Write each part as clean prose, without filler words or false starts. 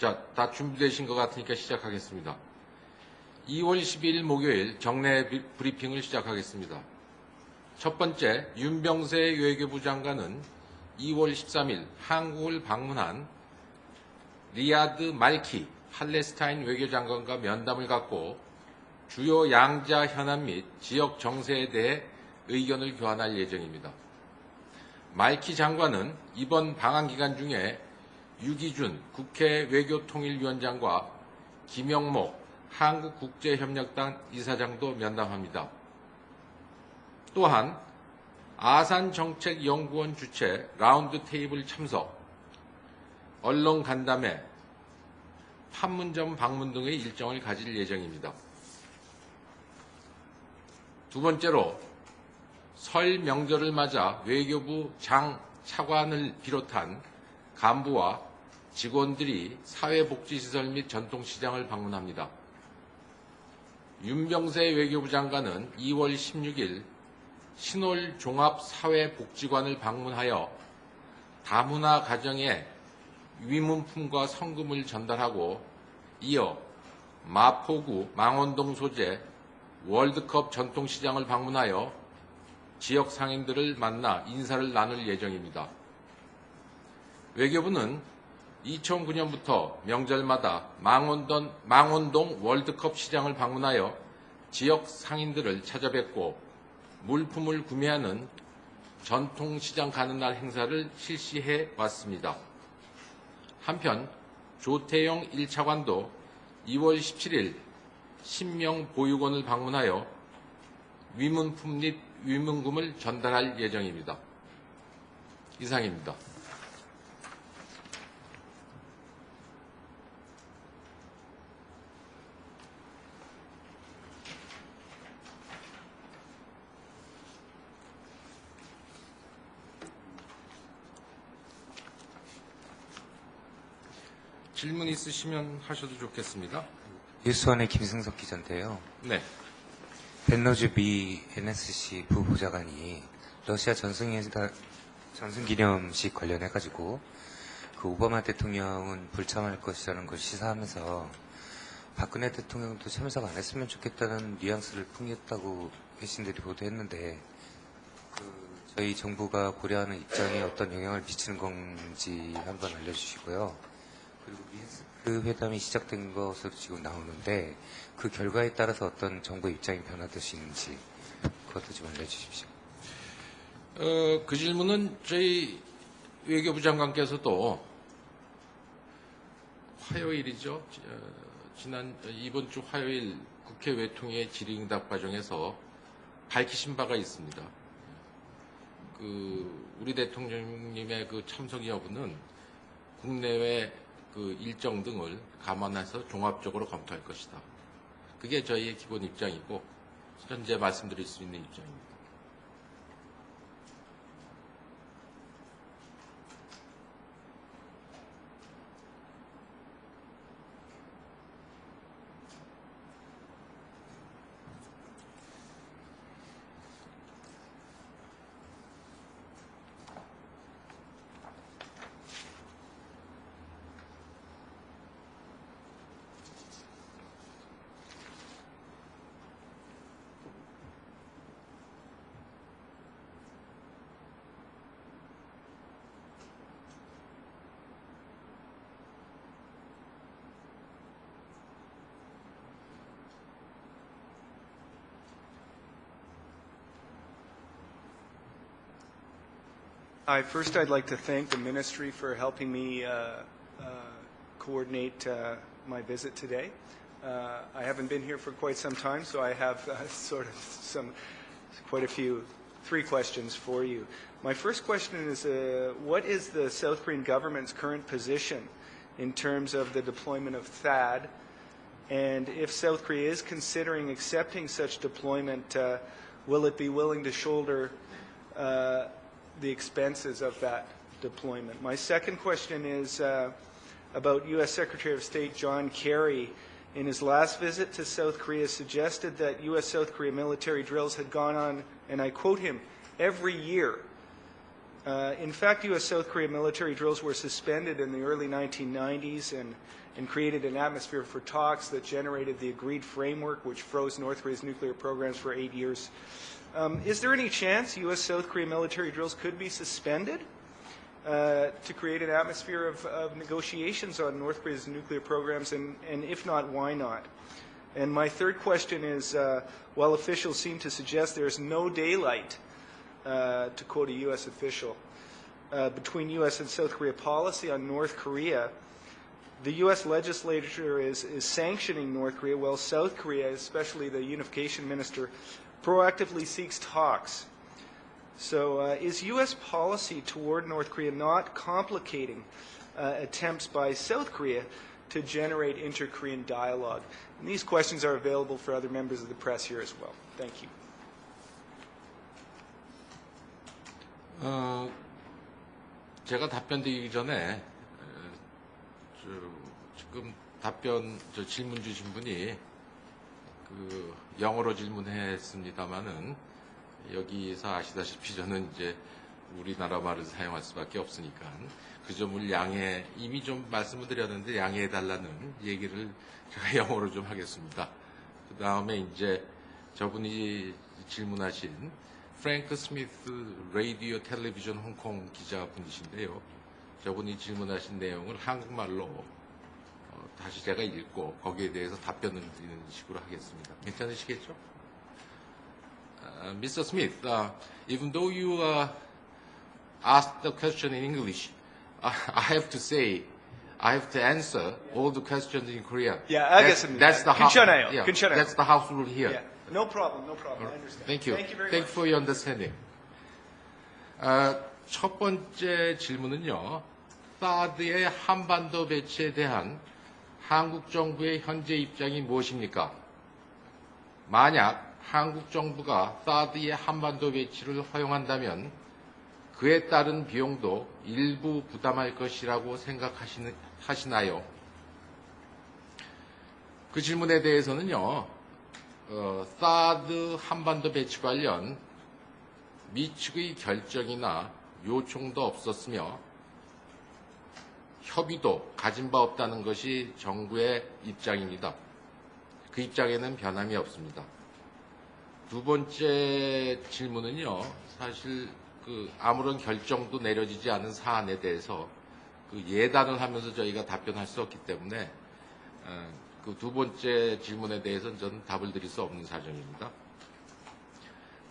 자, 다 준비되신 것 같으니까 시작하겠습니다. 2월 12일 목요일 정례 브리핑을 시작하겠습니다. 첫 번째, 윤병세 외교부 장관은 2월 13일 한국을 방문한 리야드 말키 팔레스타인 외교장관과 면담을 갖고 주요 양자 현안 및 지역 정세에 대해 의견을 교환할 예정입니다. 말키 장관은 이번 방한 기간 중에 유기준 국회 외교통일위원장과 김영목 한국국제협력단 이사장도 면담합니다. 또한 아산정책연구원 주최 라운드 테이블 참석, 언론 간담회, 판문점 방문 등의 일정을 가질 예정입니다. 두 번째로 설 명절을 맞아 외교부 장 차관을 비롯한 간부와 직원들이 사회복지시설 및 전통시장을 방문합니다. 윤병세 외교부 장관은 2월 16일 신올 종합사회복지관을 방문하여 다문화 가정에 위문품과 성금을 전달하고 이어 마포구 망원동 소재 월드컵 전통시장을 방문하여 지역 상인들을 만나 인사를 나눌 예정입니다. 외교부는 2009년부터 명절마다 망원동 월드컵 시장을 방문하여 지역 상인들을 찾아뵙고 물품을 구매하는 전통시장 가는 날 행사를 실시해 왔습니다. 한편 조태영 1차관도 2월 17일 신명보육원을 방문하여 위문품 및 위문금을 전달할 예정입니다. 이상입니다. 질문 있으시면 하셔도 좋겠습니다. 뉴스원의 김승석 기자인데요. 네. 벤노즈 미 NSC 부보좌관이 러시아 전승기념식 관련해가지고 그 오바마 대통령은 불참할 것이라는 걸 시사하면서 박근혜 대통령도 참석 안 했으면 좋겠다는 뉘앙스를 풍겼다고 외신들이 보도했는데 저희 정부가 고려하는 입장에 어떤 영향을 미치는 건지 한번 알려주시고요. 그리고 그 회담이 시작된 것으로 지금 나오는데 그 결과에 따라서 어떤 정부의 입장이 변화될 수 있는지 그것도 좀 알려주십시오. 그 질문은 저희 외교부 장관께서도 화요일이죠. 이번 주 화요일 국회 외통위의 질의응답 과정에서 밝히신 바가 있습니다. 우리 대통령님의 그 참석 여부는 국내외 그 일정 등을 감안해서 종합적으로 검토할 것이다. 그게 저희의 기본 입장이고 현재 말씀드릴 수 있는 입장입니다. First, I'd like to thank the Ministry for helping me coordinate my visit today. I haven't been here for quite some time, so I have three questions for you. My first question is, what is the South Korean government's current position in terms of the deployment of THAAD? And if South Korea is considering accepting such deployment, will it be willing to shoulder the expenses of that deployment? My second question is about U.S. Secretary of State John Kerry. In his last visit to South Korea, suggested that U.S. South Korea military drills had gone on, and I quote him, every year In fact, U.S. South Korea military drills were suspended in the early 1990s and created an atmosphere for talks that generated the agreed framework, which froze North Korea's nuclear programs for 8 years. Is there any chance U.S. South Korea military drills could be suspended to create an atmosphere of negotiations on North Korea's nuclear programs, and if not, why not? And my third question is, while officials seem to suggest there is no daylight, to quote a U.S. official, between U.S. and South Korea policy on North Korea, the U.S. legislature is sanctioning North Korea, while South Korea, especially the unification minister, proactively seeks talks. So is U.S. policy toward North Korea not complicating attempts by South Korea to generate inter-Korean dialogue? And these questions are available for other members of the press here as well. Thank you. 제가 답변 드리기 전에 지금 질문 주신 분이 영어로 질문했습니다만은 여기서 아시다시피 저는 이제 우리나라 말을 사용할 수밖에 없으니까 그 점을 이미 좀 말씀을 드렸는데 양해해 달라는 얘기를 제가 영어로 좀 하겠습니다. 그 다음에 이제 저분이 질문하신 프랭크 스미스 라디오 텔레비전 홍콩 기자분이신데요. 저분이 질문하신 내용을 한국말로 다시 제가 읽고 거기에 대해서 답변을 드리는 식으로 하겠습니다. 괜찮으시겠죠? Mr. Smith, even though you asked the question in English, I have to say, I have to answer all the questions in Korean. Yeah, 알겠습니다. That's the 괜찮아요. yeah, 괜찮아요. That's the house rule here. Yeah. No problem. No problem. I understand. Thank you. Thank you very Thank much. you for your understanding. 첫 번째 질문은요, 사드의 한반도 배치에 대한 한국 정부의 현재 입장이 무엇입니까? 만약 한국 정부가 사드의 한반도 배치를 허용한다면 그에 따른 비용도 일부 부담할 것이라고 생각하시나요? 그 질문에 대해서는요, 사드 한반도 배치 관련 미 측의 결정이나 요청도 없었으며 협의도 가진 바 없다는 것이 정부의 입장입니다. 그 입장에는 변함이 없습니다. 두 번째 질문은요, 사실 아무런 결정도 내려지지 않은 사안에 대해서 예단을 하면서 저희가 답변할 수 없기 때문에 그 두 번째 질문에 대해서는 저는 답을 드릴 수 없는 사정입니다.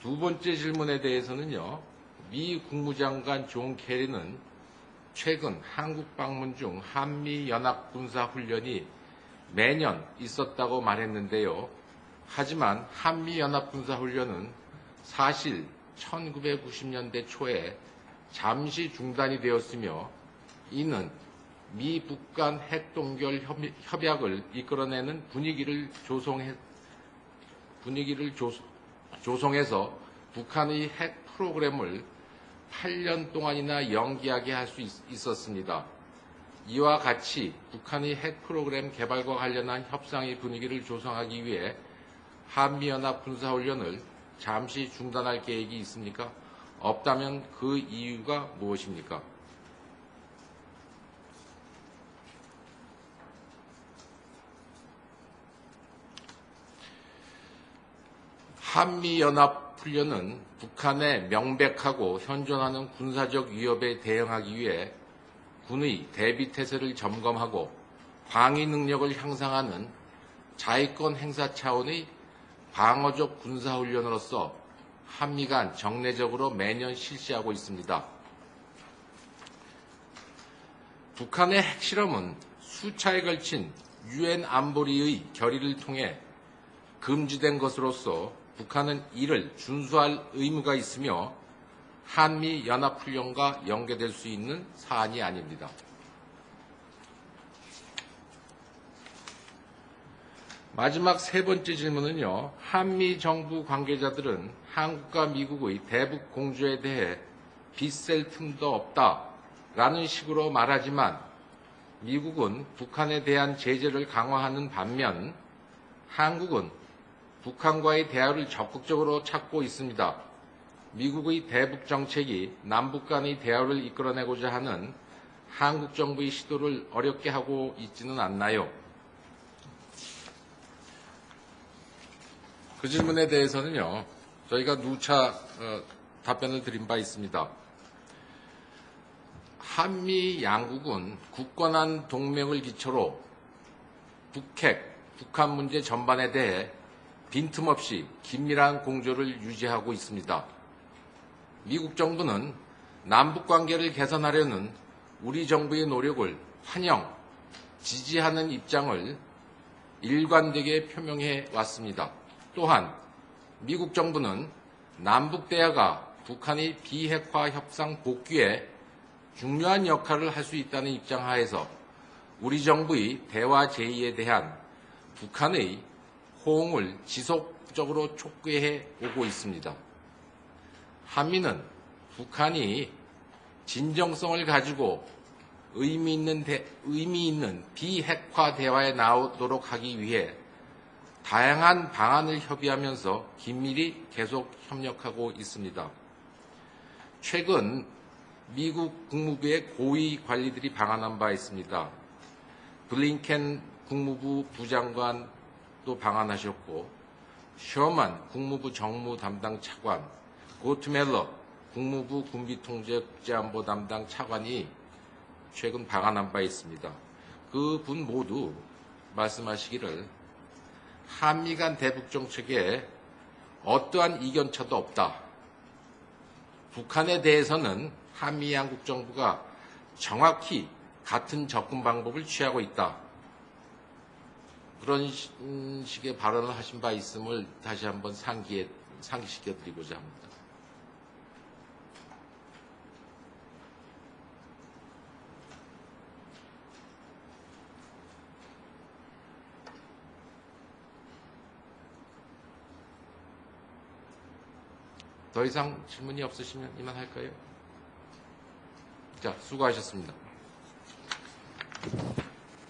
두 번째 질문에 대해서는요, 미 국무장관 존 케리는 최근 한국 방문 중 한미연합군사훈련이 매년 있었다고 말했는데요. 하지만 한미연합군사훈련은 사실 1990년대 초에 잠시 중단이 되었으며 이는 미 북한 핵동결 협약을 이끌어내는 분위기를 조성해서 북한의 핵 프로그램을 8년 동안이나 연기하게 할 수 있었습니다. 이와 같이 북한의 핵 프로그램 개발과 관련한 협상의 분위기를 조성하기 위해 한미연합 군사훈련을 잠시 중단할 계획이 있습니까? 없다면 그 이유가 무엇입니까? 한미연합훈련은 북한의 명백하고 현존하는 군사적 위협에 대응하기 위해 군의 대비태세를 점검하고 방위 능력을 향상하는 자위권 행사 차원의 방어적 군사훈련으로서 한미 간 정례적으로 매년 실시하고 있습니다. 북한의 핵실험은 수차에 걸친 유엔 안보리의 결의를 통해 금지된 것으로서 북한은 이를 준수할 의무가 있으며 한미 연합훈련과 연계될 수 있는 사안이 아닙니다. 마지막 세 번째 질문은요. 한미 정부 관계자들은 한국과 미국의 대북 공조에 대해 빗셀 틈도 없다라는 식으로 말하지만 미국은 북한에 대한 제재를 강화하는 반면 한국은 북한과의 대화를 적극적으로 찾고 있습니다. 미국의 대북 정책이 남북 간의 대화를 이끌어내고자 하는 한국 정부의 시도를 어렵게 하고 있지는 않나요? 그 질문에 대해서는요, 저희가 누차 답변을 드린 바 있습니다. 한미 양국은 굳건한 동맹을 기초로 북핵, 북한 문제 전반에 대해 빈틈없이 긴밀한 공조를 유지하고 있습니다. 미국 정부는 남북 관계를 개선하려는 우리 정부의 노력을 환영, 지지하는 입장을 일관되게 표명해 왔습니다. 또한 미국 정부는 남북 대화가 북한의 비핵화 협상 복귀에 중요한 역할을 할 수 있다는 입장 하에서 우리 정부의 대화 제의에 대한 북한의 호응을 지속적으로 촉구해 오고 있습니다. 한미는 북한이 진정성을 가지고 의미 있는 비핵화 대화에 나오도록 하기 위해 다양한 방안을 협의하면서 긴밀히 계속 협력하고 있습니다. 최근 미국 국무부의 고위 관리들이 방한한 바 있습니다. 블링켄 국무부 부장관도 방한하셨고, 셔먼 국무부 정무 담당 차관, 고트멜러 국무부 군비통제 국제안보 담당 차관이 최근 방한한 바 있습니다. 그분 모두 말씀하시기를 한미 간 대북 정책에 어떠한 이견차도 없다. 북한에 대해서는 한미 양국 정부가 정확히 같은 접근 방법을 취하고 있다. 그런 식의 발언을 하신 바 있음을 다시 한번 상기시켜드리고자 합니다. 더 이상 질문이 없으시면 이만할까요? 자, 수고하셨습니다.